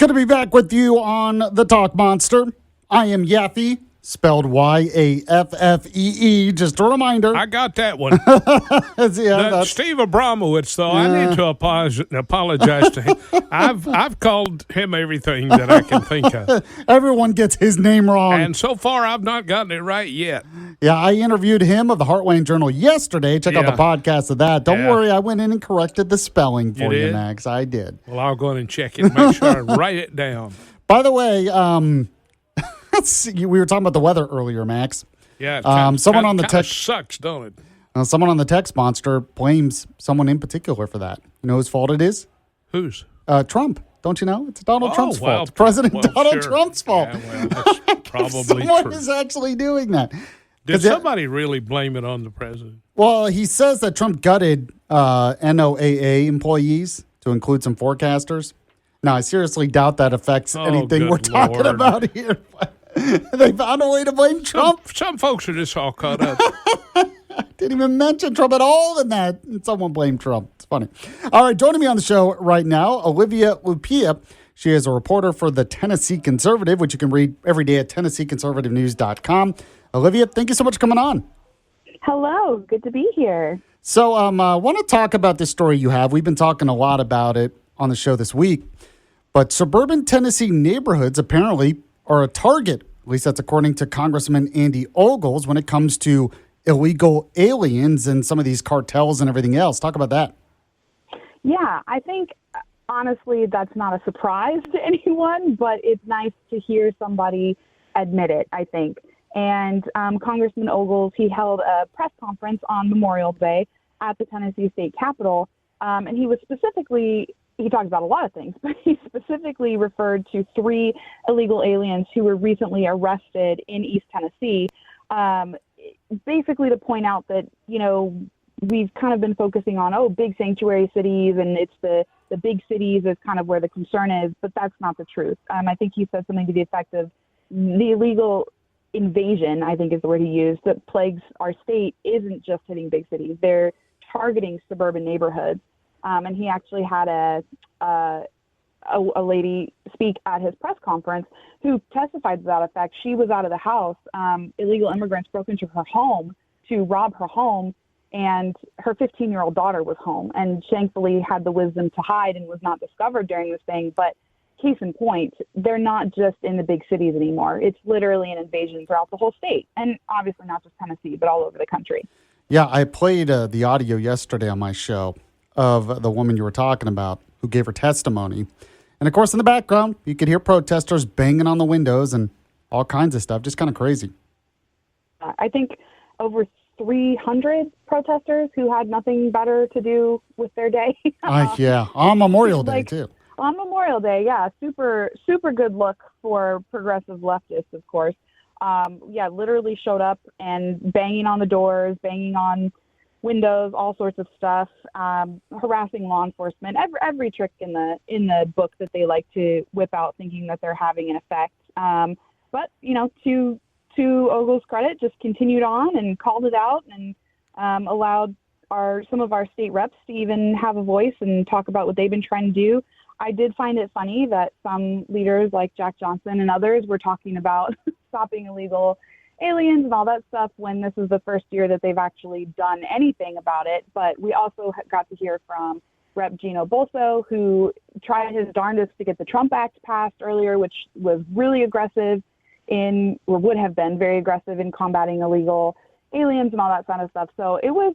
Good to be back with you on The Talk Monster. I am Yaffee, spelled Y-A-F-F-E-E. Just a reminder. I got that one. That's Steve Abramowitz, though, I need to apologize to him. I've called him everything that I can think of. Everyone gets his name wrong. And so far, I've not gotten it right yet. Yeah, I interviewed him of the Heartland Journal yesterday. Check out the podcast of that. Don't worry, I went in and corrected the spelling for you, Max. I did. Well, I'll go in and check it. Make sure I write it down. By the way, let's see, we were talking about the weather earlier, Max. Yeah, someone on the text sucks, don't it? Someone on the text monster blames someone in particular for that. You know whose fault it is? Whose? Trump. Don't you know? It's Donald Trump's well, fault. It's President Donald Trump's fault. Yeah, well, that's probably someone true. is actually doing that. Did somebody really blame it on the president? Well, he says that Trump gutted NOAA employees to include some forecasters. Now, I seriously doubt that affects anything we're talking about here. They found a way to blame Trump. Some folks are just all caught up. Didn't even mention Trump at all in that. And someone blamed Trump. It's funny. All right, joining me on the show right now, Olivia Lupia. She is a reporter for the Tennessee Conservative, which you can read every day at TennesseeConservativeNews.com. Olivia, thank you so much for coming on. Hello. Good to be here. So I want to talk about this story you have. We've been talking a lot about it on the show this week. But suburban Tennessee neighborhoods apparently are a target, at least that's according to Congressman Andy Ogles, when it comes to illegal aliens and some of these cartels and everything else. Talk about that. Yeah, I think, honestly, that's not a surprise to anyone, but it's nice to hear somebody admit it, I think. And Congressman Ogles, he held a press conference on Memorial Day at the Tennessee State Capitol, and he talked about a lot of things, but he specifically referred to 3 illegal aliens who were recently arrested in East Tennessee, basically to point out that, you know, we've kind of been focusing on, big sanctuary cities, and it's the big cities is kind of where the concern is, but that's not the truth. I think he said something to the effect of the illegal invasion, I think is the word he used, that plagues our state isn't just hitting big cities. They're targeting suburban neighborhoods. And he actually had a lady speak at his press conference who testified to that effect. She was out of the house. Illegal immigrants broke into her home to rob her home, and her 15-year-old daughter was home. And thankfully had the wisdom to hide and was not discovered during this thing. But case in point, they're not just in the big cities anymore. It's literally an invasion throughout the whole state, and obviously not just Tennessee, but all over the country. Yeah, I played the audio yesterday on my show of the woman you were talking about who gave her testimony. And, of course, in the background, you could hear protesters banging on the windows and all kinds of stuff. Just kind of crazy. I think over 300 protesters who had nothing better to do with their day. Yeah, on Memorial Day, too. On Memorial Day, yeah. Super, super good look for progressive leftists, of course. Literally showed up and banging on the doors, banging on windows, all sorts of stuff, harassing law enforcement, every trick in the book that they like to whip out, thinking that they're having an effect. But you know, to Ogle's credit, just continued on and called it out and allowed some of our state reps to even have a voice and talk about what they've been trying to do. I did find it funny that some leaders like Jack Johnson and others were talking about stopping illegal aliens and all that stuff when this is the first year that they've actually done anything about it. But we also got to hear from Rep. Gino Bolso, who tried his darndest to get the Trump Act passed earlier, which was really aggressive would have been very aggressive in combating illegal aliens and all that kind of stuff. So it was,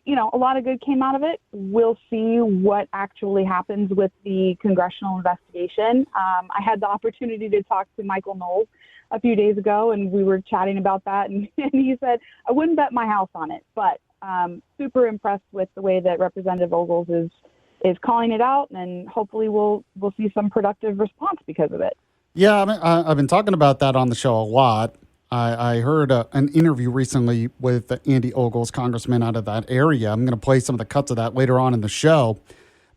you know, a lot of good came out of it. We'll see what actually happens with the congressional investigation. I had the opportunity to talk to Michael Knowles a few days ago, and we were chatting about that, and he said, I wouldn't bet my house on it, but super impressed with the way that Representative Ogles is calling it out, and hopefully we'll see some productive response because of it. Yeah, I mean, I've been talking about that on the show a lot. I heard an interview recently with Andy Ogles, congressman out of that area. I'm going to play some of the cuts of that later on in the show.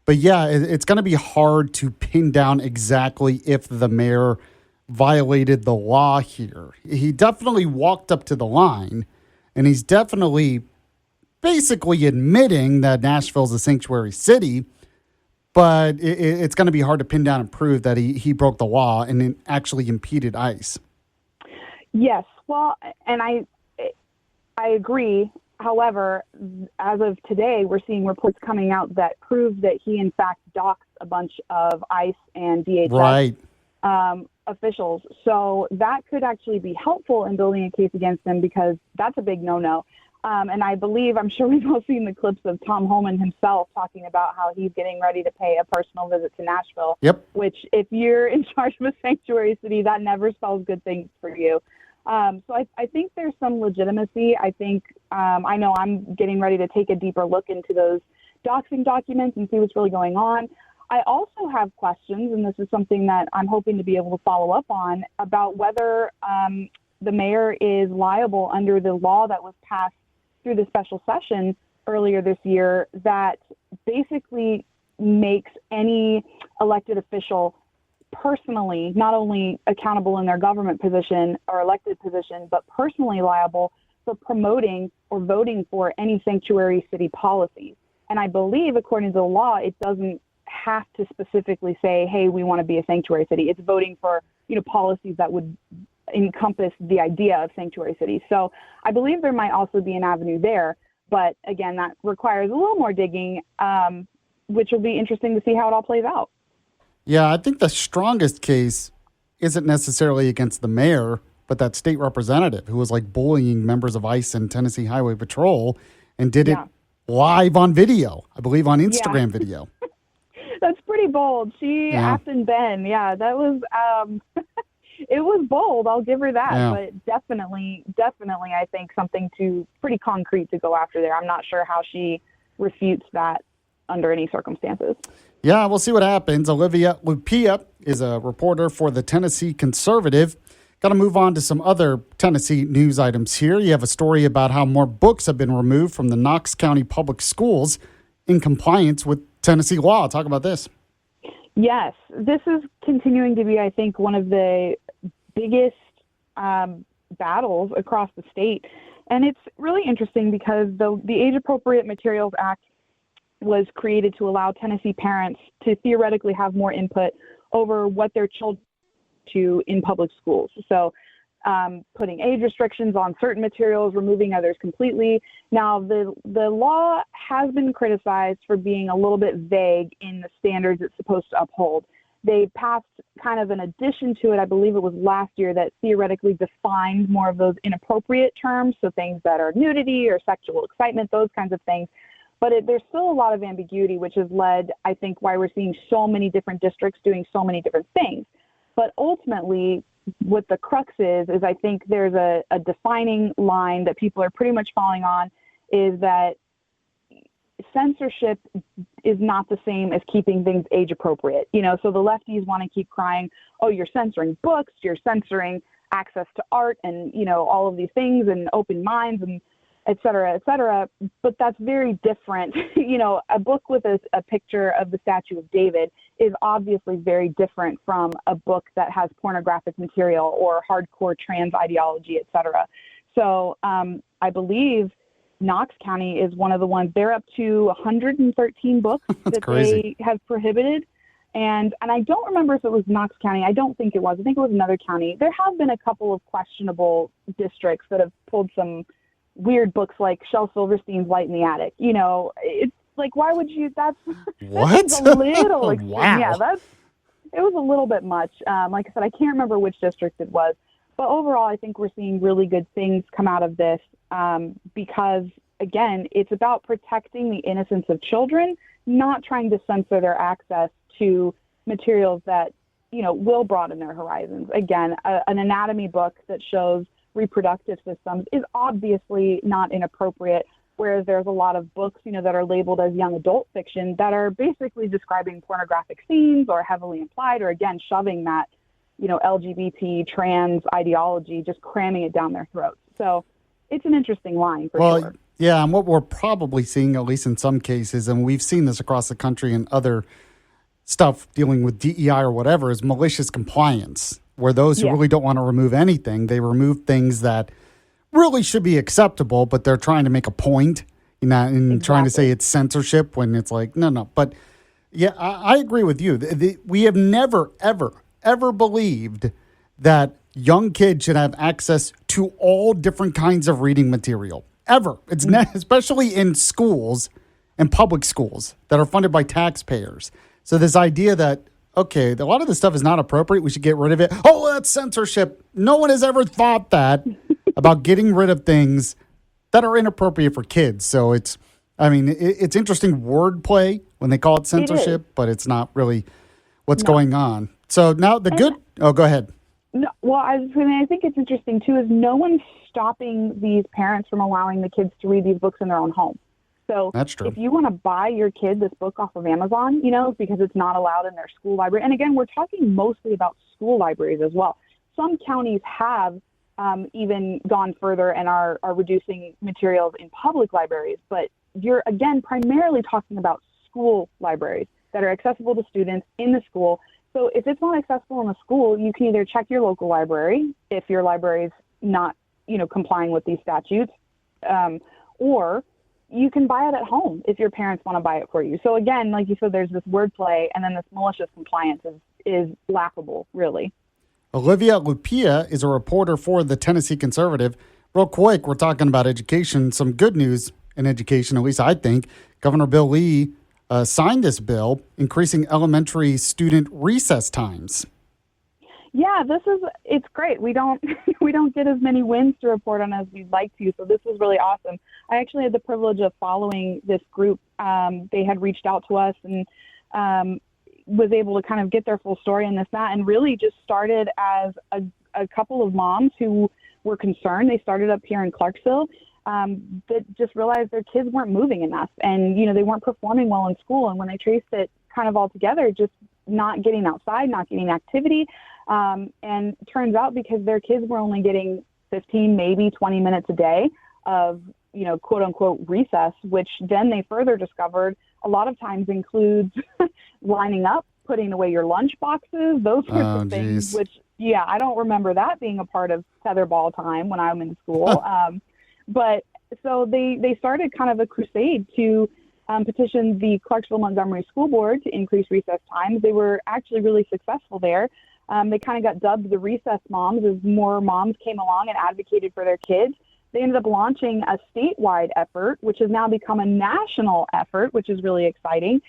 But yeah, it's going to be hard to pin down exactly if the mayor violated the law here. He definitely walked up to the line, and he's definitely basically admitting that Nashville's a sanctuary city. but it's going to be hard to pin down and prove that he broke the law and then actually impeded ICE. Yes, well, and I agree. However, as of today, we're seeing reports coming out that prove that he, in fact, doxed a bunch of ICE and DHS officials. So that could actually be helpful in building a case against him, because that's a big no-no. And I believe, I'm sure we've all seen the clips of Tom Homan himself talking about how he's getting ready to pay a personal visit to Nashville. Yep. Which, if you're in charge of a sanctuary city, that never spells good things for you. So I think there's some legitimacy. I think, I know I'm getting ready to take a deeper look into those doxing documents and see what's really going on. I also have questions, and this is something that I'm hoping to be able to follow up on, about whether the mayor is liable under the law that was passed through the special session earlier this year that basically makes any elected official personally not only accountable in their government position or elected position, but personally liable for promoting or voting for any sanctuary city policies. And I believe, according to the law, it doesn't have to specifically say, hey, we want to be a sanctuary city. It's voting for, policies that would encompass the idea of sanctuary cities. So I believe there might also be an avenue there. But again, that requires a little more digging, which will be interesting to see how it all plays out. Yeah, I think the strongest case isn't necessarily against the mayor, but that state representative who was like bullying members of ICE and Tennessee Highway Patrol and did it live on video, I believe on Instagram video. That's pretty bold. She asked and Ben. Yeah, that was, it was bold. I'll give her that. Yeah. But definitely, I think something pretty concrete to go after there. I'm not sure how she refutes that under any circumstances. Yeah, we'll see what happens. Olivia Lupia is a reporter for the Tennessee Conservative. Got to move on to some other Tennessee news items here. You have a story about how more books have been removed from the Knox County Public Schools in compliance with Tennessee law. Talk about this. Yes, this is continuing to be, I think, one of the biggest battles across the state. And it's really interesting because the Age Appropriate Materials Act was created to allow Tennessee parents to theoretically have more input over what their children do in public schools. So putting age restrictions on certain materials, removing others completely. Now, the law has been criticized for being a little bit vague in the standards it's supposed to uphold. They passed kind of an addition to it, I believe it was last year, that theoretically defined more of those inappropriate terms, so things that are nudity or sexual excitement, those kinds of things. But there's still a lot of ambiguity, which has led, I think, why we're seeing so many different districts doing so many different things. But ultimately, what the crux is I think there's a defining line that people are pretty much falling on, is that censorship is not the same as keeping things age appropriate. So the lefties want to keep crying, oh, you're censoring books, you're censoring access to art and, all of these things and open minds and et cetera, but that's very different. A book with a picture of the Statue of David is obviously very different from a book that has pornographic material or hardcore trans ideology, et cetera. So I believe Knox County is one of the ones. They're up to 113 books that crazy. They have prohibited. And I don't remember if it was Knox County. I don't think it was. I think it was another county. There have been a couple of questionable districts that have pulled some weird books like Shel Silverstein's Light in the Attic. It's like, why would you? That's what? That's a little extreme. Wow. Yeah, it was a little bit much. Like I said, I can't remember which district it was, but overall, I think we're seeing really good things come out of this because, again, it's about protecting the innocence of children, not trying to censor their access to materials that will broaden their horizons. Again, an anatomy book that shows reproductive systems is obviously not inappropriate, whereas there's a lot of books, that are labeled as young adult fiction that are basically describing pornographic scenes or heavily implied, or again, shoving that, LGBT trans ideology, just cramming it down their throats. So it's an interesting line for sure. Yeah, and what we're probably seeing, at least in some cases, and we've seen this across the country and other stuff dealing with DEI or whatever, is malicious compliance, where those who really don't want to remove anything, they remove things that really should be acceptable, but they're trying to make a point, and trying to say it's censorship when it's like, no. But, Yeah, I agree with you. We have never, ever believed that young kids should have access to all different kinds of reading material. Ever. Especially in schools and public schools that are funded by taxpayers. So this idea that, okay, a lot of this stuff is not appropriate, we should get rid of it. Oh, that's censorship. No one has ever thought that about getting rid of things that are inappropriate for kids. So it's interesting wordplay when they call it censorship, but it's not really what's going on. So now go ahead. No, well, I think it's interesting too is no one's stopping these parents from allowing the kids to read these books in their own home. So that's true. If you want to buy your kid this book off of Amazon, because it's not allowed in their school library. And again, we're talking mostly about school libraries as well. Some counties have even gone further and are reducing materials in public libraries. But you're, again, primarily talking about school libraries that are accessible to students in the school. So if it's not accessible in the school, you can either check your local library if your library is not, complying with these statutes, or you can buy it at home if your parents want to buy it for you. So again, like you said, there's this wordplay, and then this malicious compliance is laughable, really. Olivia Lupia is a reporter for the Tennessee Conservative. Real quick, we're talking about education. Some good news in education, at least I think. Governor Bill Lee signed this bill increasing elementary student recess times. Yeah, it's great. We don't get as many wins to report on as we'd like to, so this is really awesome. I actually had the privilege of following this group. They had reached out to us and was able to kind of get their full story and and really just started as a couple of moms who were concerned. They started up here in Clarksville that just realized their kids weren't moving enough, and they weren't performing well in school. And when they traced it kind of all together, just not getting outside, not getting activity. And turns out because their kids were only getting 15, maybe 20 minutes a day of, quote unquote recess, which then they further discovered a lot of times includes lining up, putting away your lunch boxes, those sorts of things, which, I don't remember that being a part of tetherball time when I'm in school. But so they started kind of a crusade to petition the Clarksville-Montgomery School Board to increase recess times. They were actually really successful there. They kind of got dubbed the recess moms as more moms came along and advocated for their kids. They ended up launching a statewide effort, which has now become a national effort, which is really exciting.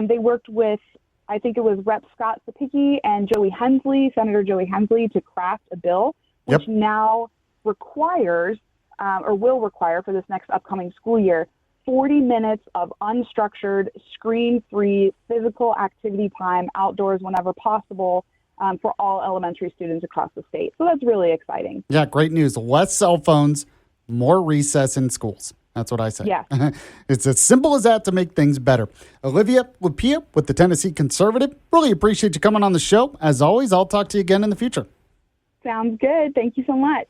They worked with, I think it was Rep. Scott Sapicki and Senator Joey Hensley, to craft a bill, which now requires, or will require for this next upcoming school year, 40 minutes of unstructured, screen-free physical activity time outdoors whenever possible, for all elementary students across the state. So that's really exciting. Yeah, great news. Less cell phones, more recess in schools. That's what I say. Yeah. It's as simple as that to make things better. Olivia Lupia with the Tennessee Conservative. Really appreciate you coming on the show. As always, I'll talk to you again in the future. Sounds good. Thank you so much.